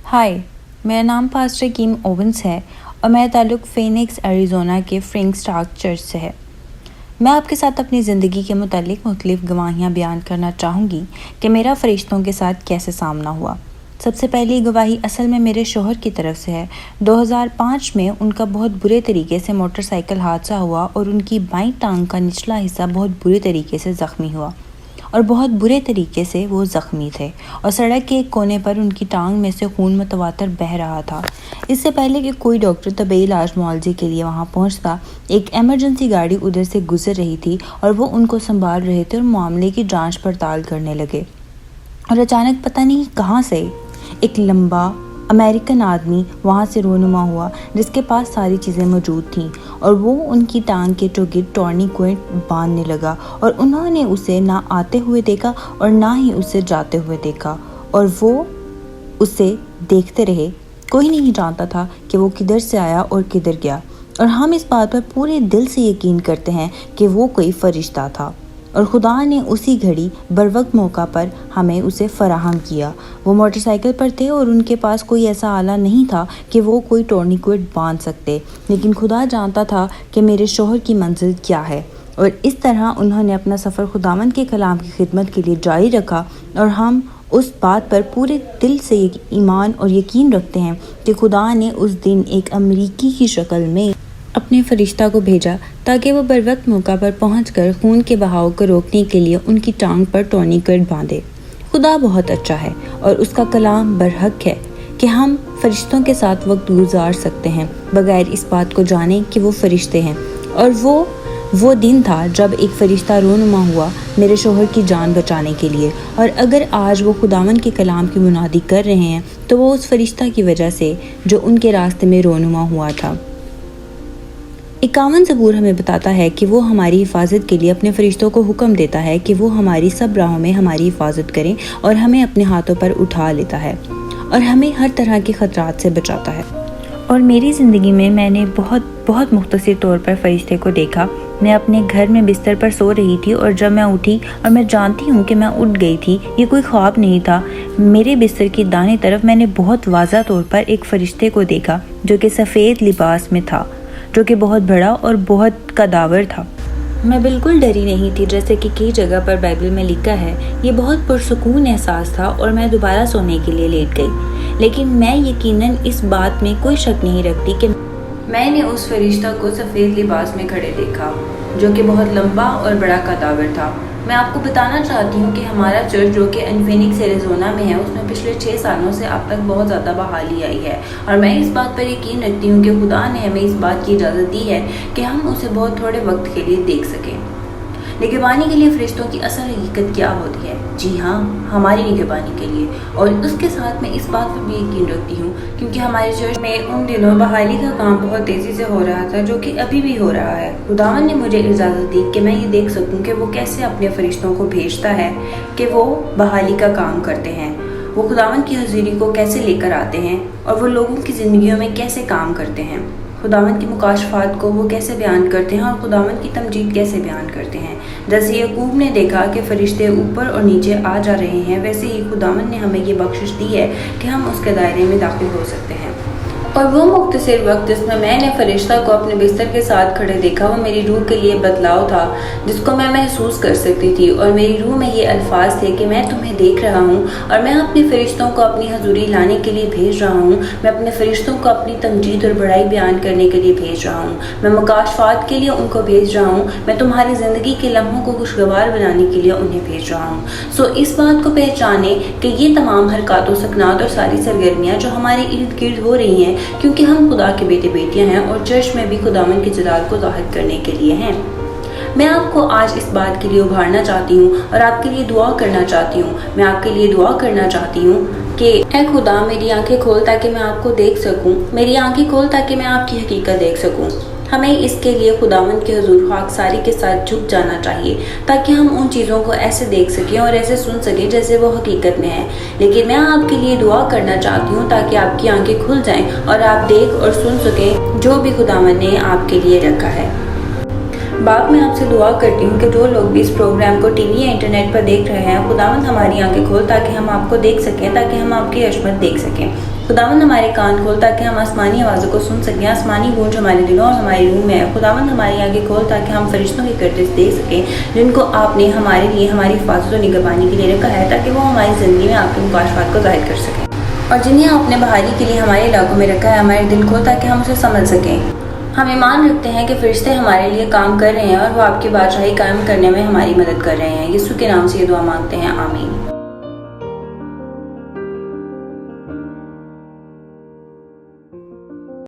हाय, मेरा नाम pastor कीम Owens है और मेरा ताल्लुक़ फीनिक्स एरिज़ोना के फ्रैंक स्टार्क चर्च से है। मैं आपके साथ अपनी ज़िंदगी के मुतालिक मुख्तलिफ़ गवाहियाँ बयान करना चाहूँगी कि मेरा फ़रिश्तों के साथ कैसे सामना हुआ। सबसे पहली गवाही असल में मेरे शौहर की तरफ से है। 2005 में उनका बहुत बुरे तरीके से मोटरसाइकिल हादसा हुआ और उनकी बाईं टांग का निचला हिस्सा बहुत बुरे तरीके से ज़ख्मी हुआ और बहुत बुरे तरीके से वो ज़ख्मी थे और सड़क के एक कोने पर उनकी टांग में से खून मुतवातर बह रहा था। इससे पहले कि कोई डॉक्टर तबी इलाज मुआवजे के लिए वहाँ पहुँचता, एक एमरजेंसी गाड़ी उधर से गुजर रही थी और वो उनको संभाल रहे थे और मामले की जांच पड़ताल करने लगे। और अचानक पता नहीं कहाँ से एक लंबा अमेरिकन आदमी वहाँ से रोनुमा हुआ जिसके पास सारी चीज़ें मौजूद थीं और वो उनकी टांग के चौगिर्द टॉर्निक्वेट बांधने लगा और उन्होंने उसे ना आते हुए देखा और ना ही उसे जाते हुए देखा और वो उसे देखते रहे। कोई नहीं जानता था कि वो किधर से आया और किधर गया और हम इस बात पर पूरे दिल से यकीन करते हैं कि वो कोई फरिश्ता था और खुदा ने उसी घड़ी बरवक्त मौका पर हमें उसे फराहम किया। वो मोटरसाइकिल पर थे और उनके पास कोई ऐसा आला नहीं था कि वो कोई टॉर्निक्वेट बांध सकते, लेकिन खुदा जानता था कि मेरे शौहर की मंजिल क्या है और इस तरह उन्होंने अपना सफ़र खुदावंद के कलाम की खिदमत के लिए जारी रखा और हम उस बात पर पूरे दिल से ईमान और यकीन रखते हैं कि खुदा ने उस दिन एक अमरीकी की शक्ल में अपने फरिश्ता को भेजा ताकि वो बरवक्त मौका पर पहुंचकर खून के बहाव को रोकने के लिए उनकी टांग पर टॉर्निक्वेट बांधे। खुदा बहुत अच्छा है और उसका कलाम बरहक है कि हम फरिश्तों के साथ वक्त गुजार सकते हैं बगैर इस बात को जाने कि वो फरिश्ते हैं। और वो दिन था जब एक फरिश्ता रोनुमा हुआ मेरे शौहर की जान बचाने के लिए, और अगर आज वो खुदावन के कलाम की मुनादी कर रहे हैं तो वो उस फरिश्ता की वजह से जो उनके रास्ते में रोनुमा हुआ था। 51 ज़बूर हमें बताता है कि वो हमारी हिफाजत के लिए अपने फरिश्तों को हुक्म देता है कि वो हमारी सब राहों में हमारी हिफाजत करें और हमें अपने हाथों पर उठा लेता है और हमें हर तरह के ख़तरात से बचाता है। और मेरी ज़िंदगी में मैंने बहुत मुख्तसर तौर पर फरिश्ते को देखा। मैं अपने घर में बिस्तर पर सो रही थी और जब मैं उठी और मैं जानती हूँ कि मैं उठ गई थी, ये कोई ख्वाब नहीं था, मेरे बिस्तर की दाहिनी तरफ मैंने बहुत वाज़ा तौर पर एक फरिश्ते को देखा जो कि सफ़ेद लिबास में था, जो कि बहुत बड़ा और बहुत कदावर था। मैं बिल्कुल डरी नहीं थी जैसे कि कई जगह पर बाइबल में लिखा है। ये बहुत पुरसुकून एहसास था और मैं दोबारा सोने के लिए लेट गई, लेकिन मैं यकीनन इस बात में कोई शक नहीं रखती कि मैंने उस फरिश्ता को सफ़ेद लिबास में खड़े देखा जो कि बहुत लंबा और बड़ा कदावर था। मैं आपको बताना चाहती हूँ कि हमारा चर्च जो कि फीनिक्स एरिज़ोना में है, उसमें पिछले 6 सालों से अब तक बहुत ज़्यादा बहाली आई है और मैं इस बात पर यकीन रखती हूँ कि खुदा ने हमें इस बात की इजाज़त दी है कि हम उसे बहुत थोड़े वक्त के लिए देख सकें। निगहबानी के लिए फरिश्तों की असल हकीकत क्या होती है? जी हाँ, हमारी निगहबानी के लिए। और उसके साथ मैं इस बात पर भी यकीन रखती हूँ क्योंकि हमारे चर्च में उन दिनों बहाली का काम बहुत तेज़ी से हो रहा था, जो कि अभी भी हो रहा है। खुदावन ने मुझे इजाज़त दी कि मैं ये देख सकूँ कि वो कैसे अपने फरिश्तों को भेजता है कि वो बहाली का काम करते हैं, वो खुदावन की हज़ूरी को कैसे लेकर आते हैं और वो लोगों की ज़िंदगियों में कैसे काम करते हैं, खुदावन की मुकाशफात को वो कैसे बयान करते हैं और खुदावन की तमजीद कैसे बयान करते हैं। जैसे याकूब ने देखा कि फरिश्ते ऊपर और नीचे आ जा रहे हैं, वैसे ही खुदावन ने हमें ये बख्शिश दी है कि हम उसके दायरे में दाखिल हो सकते हैं। और वो मुख्तसर वक्त जिसमें मैंने फरिश्ता को अपने बिस्तर के साथ खड़े देखा, वो मेरी रूह के लिए बदलाव था जिसको मैं महसूस कर सकती थी और मेरी रूह में ये अल्फाज थे कि मैं तुम्हें देख रहा हूँ और मैं अपने फरिश्तों को अपनी हजूरी लाने के लिए भेज रहा हूँ। मैं अपने फरिश्तों को अपनी तमजीद और बड़ाई बयान करने के लिए भेज रहा हूँ। मैं मुकाशफात के लिए उनको भेज रहा हूँ। मैं तुम्हारी ज़िंदगी के लम्हों को खुशगवार बनाने के लिए उन्हें भेज रहा हूँ। सो इस बात को पहचाने कि ये तमाम हरकत व सकनात और सारी सरगर्मियाँ जो हमारे इर्द गिर्द हो रही हैं, क्योंकि हम खुदा के बेटे बेटियां हैं और चर्च में भी खुदावन के जलाल को ज़ाहिर करने के लिए हैं। मैं आपको आज इस बात के लिए उभारना चाहती हूँ और आपके लिए दुआ करना चाहती हूँ। मैं आपके लिए दुआ करना चाहती हूँ कि ऐ खुदा, मेरी आंखें खोल ताकि मैं आपको देख सकूँ, मेरी आंखें खोल ताकि मैं आपकी हकीकत देख सकूँ। हमें इसके लिए खुदावंद के हुजूर खाकसारी के साथ झुक जाना चाहिए ताकि हम उन चीज़ों को ऐसे देख सकें और ऐसे सुन सकें जैसे वो हकीकत में है। लेकिन मैं आपके लिए दुआ करना चाहती हूँ ताकि आपकी आंखें खुल जाएं और आप देख और सुन सकें जो भी खुदावंद ने आपके लिए रखा है। باپ میں آپ سے دعا کرتی ہوں کہ جو لوگ بھی اس پروگرام کو ٹی وی یا انٹرنیٹ پر دیکھ رہے ہیں، خداوند ہماری آنکھیں کھول تاکہ ہم آپ کو دیکھ سکیں، تاکہ ہم آپ کی عظمت دیکھ سکیں۔ خداوند ہمارے کان کھول تاکہ ہم آسمانی آوازوں کو سن سکیں، آسمانی گونج ہمارے دلوں اور ہماری روح میں ہے۔ خداوند ہماری آنکھیں کھول تاکہ ہم فرشتوں کی گردش دیکھ سکیں جن کو آپ نے ہمارے لیے ہماری حفاظت و نگہبانی کے لیے رکھا ہے، تاکہ وہ ہماری زندگی میں آپ کے مکاشفات کو ظاہر کر سکیں، اور جنہیں آپ نے بحالی کے لیے ہمارے علاقوں میں رکھا ہے، ہمارے دل کھول تاکہ ہم اسے سمجھ سکیں۔ ہم ایمان رکھتے ہیں کہ فرشتے ہمارے لیے کام کر رہے ہیں اور وہ آپ کی بادشاہی قائم کرنے میں ہماری مدد کر رہے ہیں۔ یسوع کے نام سے یہ دعا مانگتے ہیں، آمین۔